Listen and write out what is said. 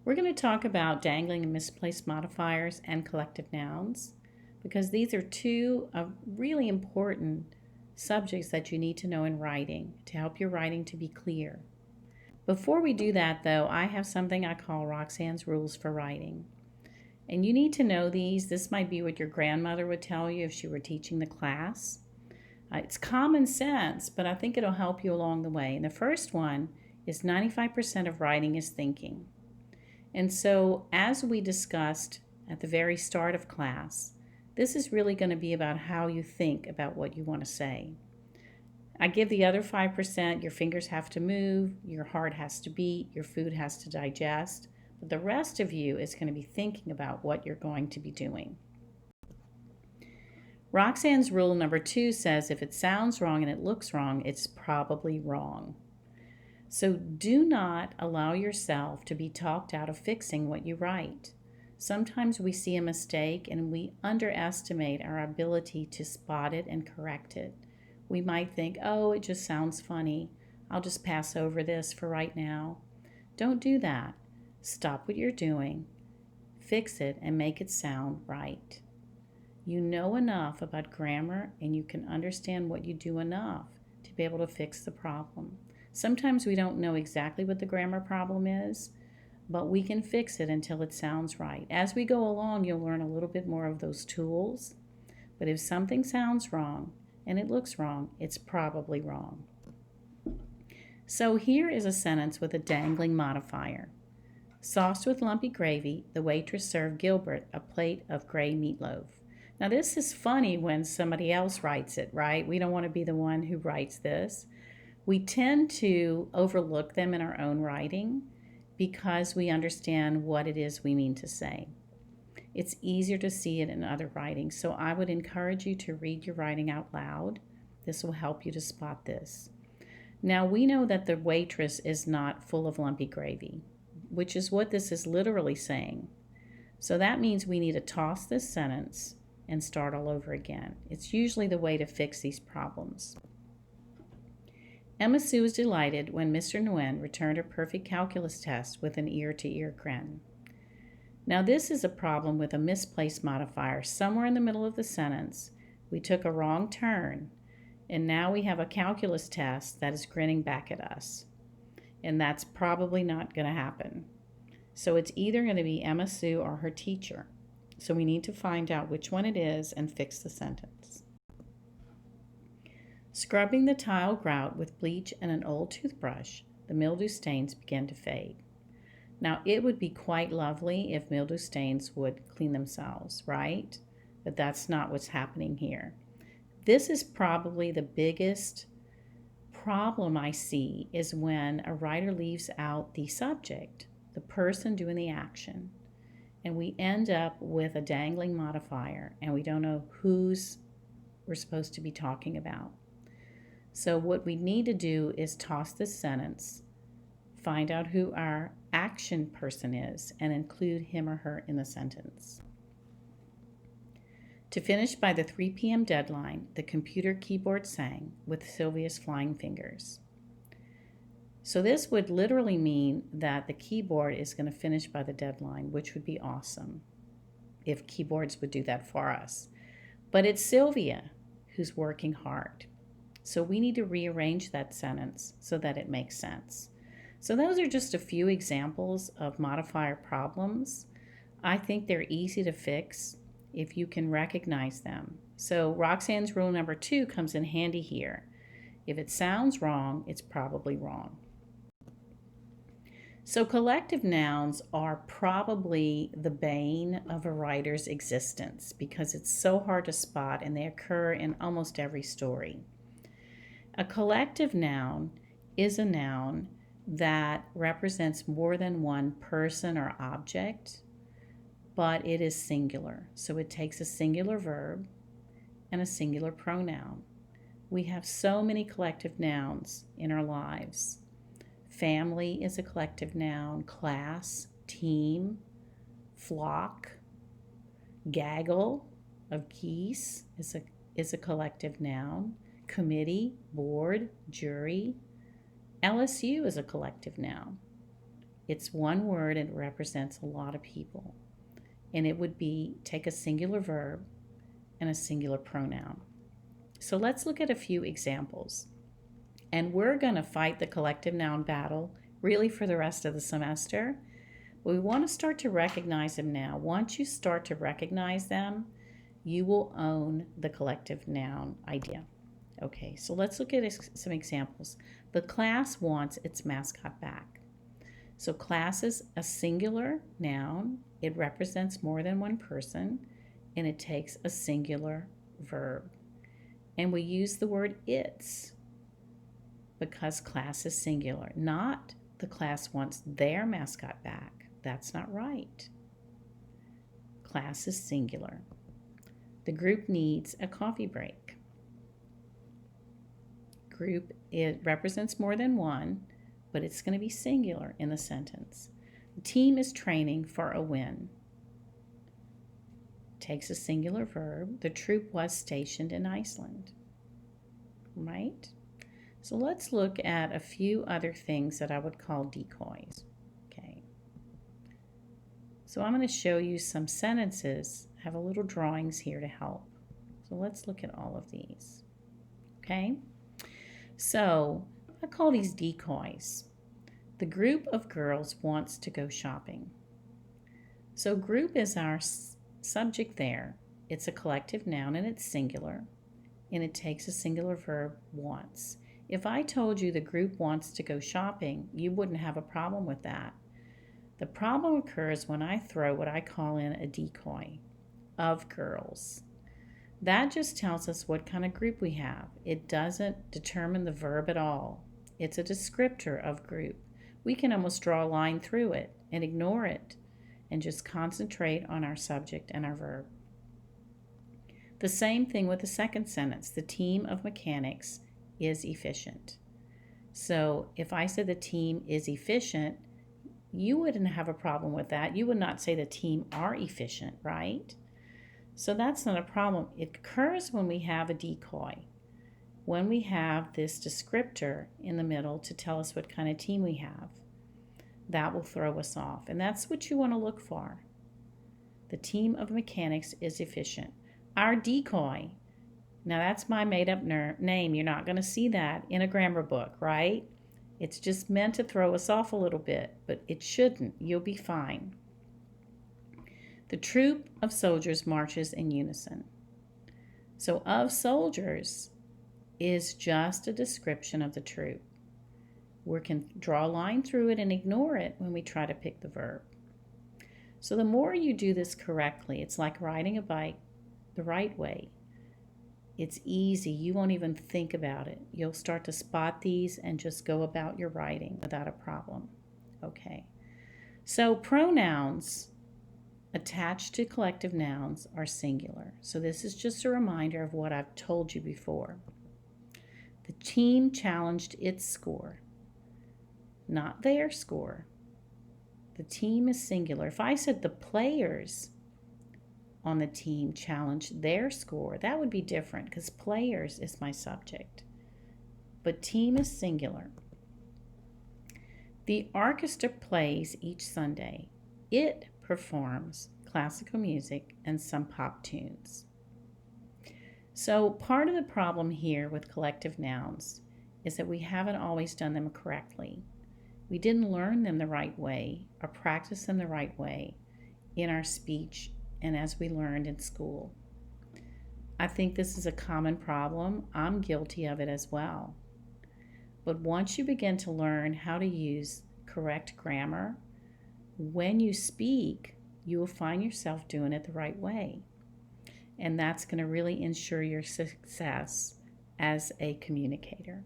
We're going to talk about dangling and misplaced modifiers and collective nouns because these are two really important subjects that you need to know in writing to help your writing to be clear. Before we do that, though, I have something I call Roxanne's rules for writing. And you need to know these. This might be what your grandmother would tell you if she were teaching the class. It's common sense, but I think it'll help you along the way. And the first one is 95% of writing is thinking. And so, as we discussed at the very start of class, this is really going to be about how you think about what you want to say. I give the other 5%, your fingers have to move, your heart has to beat, your food has to digest, but the rest of you is going to be thinking about what you're going to be doing. Roxanne's rule number 2 says if it sounds wrong and it looks wrong, it's probably wrong. So do not allow yourself to be talked out of fixing what you write. Sometimes we see a mistake and we underestimate our ability to spot it and correct it. We might think, oh, it just sounds funny. I'll just pass over this for right now. Don't do that. Stop what you're doing, fix it, and make it sound right. You know enough about grammar and you can understand what you do enough to be able to fix the problem. Sometimes we don't know exactly what the grammar problem is, but we can fix it until it sounds right. As we go along, you'll learn a little bit more of those tools. But if something sounds wrong and it looks wrong, it's probably wrong. So here is a sentence with a dangling modifier. Sauced with lumpy gravy, the waitress served Gilbert a plate of gray meatloaf. Now this is funny when somebody else writes it, right? We don't want to be the one who writes this. We tend to overlook them in our own writing because we understand what it is we mean to say. It's easier to see it in other writing, so I would encourage you to read your writing out loud. This will help you to spot this. Now we know that the waitress is not full of lumpy gravy, which is what this is literally saying. So that means we need to toss this sentence and start all over again. It's usually the way to fix these problems. Emma Sue was delighted when Mr. Nguyen returned her perfect calculus test with an ear-to-ear grin. Now this is a problem with a misplaced modifier. Somewhere in the middle of the sentence, we took a wrong turn, and now we have a calculus test that is grinning back at us. And that's probably not going to happen. So it's either going to be Emma Sue or her teacher. So we need to find out which one it is and fix the sentence. Scrubbing the tile grout with bleach and an old toothbrush, the mildew stains began to fade. Now, it would be quite lovely if mildew stains would clean themselves, right? But that's not what's happening here. This is probably the biggest problem I see is when a writer leaves out the subject, the person doing the action, and we end up with a dangling modifier and we don't know who's we're supposed to be talking about. So what we need to do is toss this sentence, find out who our action person is, and include him or her in the sentence. To finish by the 3 p.m. deadline, the computer keyboard sang with Sylvia's flying fingers. So this would literally mean that the keyboard is going to finish by the deadline, which would be awesome if keyboards would do that for us. But it's Sylvia who's working hard. So we need to rearrange that sentence so that it makes sense. So those are just a few examples of modifier problems. I think they're easy to fix if you can recognize them. So Roxanne's rule number 2 comes in handy here. If it sounds wrong, it's probably wrong. So collective nouns are probably the bane of a writer's existence because it's so hard to spot and they occur in almost every story. A collective noun is a noun that represents more than one person or object, but it is singular. So it takes a singular verb and a singular pronoun. We have so many collective nouns in our lives. Family is a collective noun, class, team, flock, gaggle of geese is a collective noun. Committee, board, jury. LSU is a collective noun. It's one word and it represents a lot of people. And it would be take a singular verb and a singular pronoun. So let's look at a few examples. And we're going to fight the collective noun battle really for the rest of the semester. But we want to start to recognize them now. Once you start to recognize them, you will own the collective noun idea. Okay, so let's look at some examples. The class wants its mascot back. So class is a singular noun. It represents more than one person, and it takes a singular verb. And we use the word its because class is singular, not the class wants their mascot back. That's not right. Class is singular. The group needs a coffee break. Group, it represents more than one, but it's going to be singular in the sentence. The team is training for a win. Takes a singular verb. The troop was stationed in Iceland. Right? So let's look at a few other things that I would call decoys. Okay. So I'm going to show you some sentences. I have a little drawings here to help. So let's look at all of these. Okay. So I call these decoys. The group of girls wants to go shopping. So group is our subject there. It's a collective noun and it's singular. And it takes a singular verb, wants. If I told you the group wants to go shopping, you wouldn't have a problem with that. The problem occurs when I throw what I call in a decoy of girls. That just tells us what kind of group we have. It doesn't determine the verb at all. It's a descriptor of group. We can almost draw a line through it and ignore it and just concentrate on our subject and our verb. The same thing with the second sentence. The team of mechanics is efficient. So if I said the team is efficient, you wouldn't have a problem with that. You would not say the team are efficient, right? So that's not a problem. It occurs when we have a decoy, when we have this descriptor in the middle to tell us what kind of team we have. That will throw us off, and that's what you want to look for. The team of mechanics is efficient. Our decoy, now that's my made-up name. You're not going to see that in a grammar book, right? It's just meant to throw us off a little bit, but it shouldn't. You'll be fine. The troop of soldiers marches in unison. So of soldiers is just a description of the troop. We can draw a line through it and ignore it when we try to pick the verb. So the more you do this correctly, it's like riding a bike the right way. It's easy. You won't even think about it. You'll start to spot these and just go about your writing without a problem. Okay. So pronouns attached to collective nouns are singular. So this is just a reminder of what I've told you before. The team challenged its score, not their score. The team is singular. If I said the players on the team challenged their score, that would be different because players is my subject. But team is singular. The orchestra plays each Sunday. It performs classical music and some pop tunes. So part of the problem here with collective nouns is that we haven't always done them correctly. We didn't learn them the right way or practice them the right way in our speech and as we learned in school. I think this is a common problem. I'm guilty of it as well. But once you begin to learn how to use correct grammar, when you speak, you will find yourself doing it the right way. And that's going to really ensure your success as a communicator.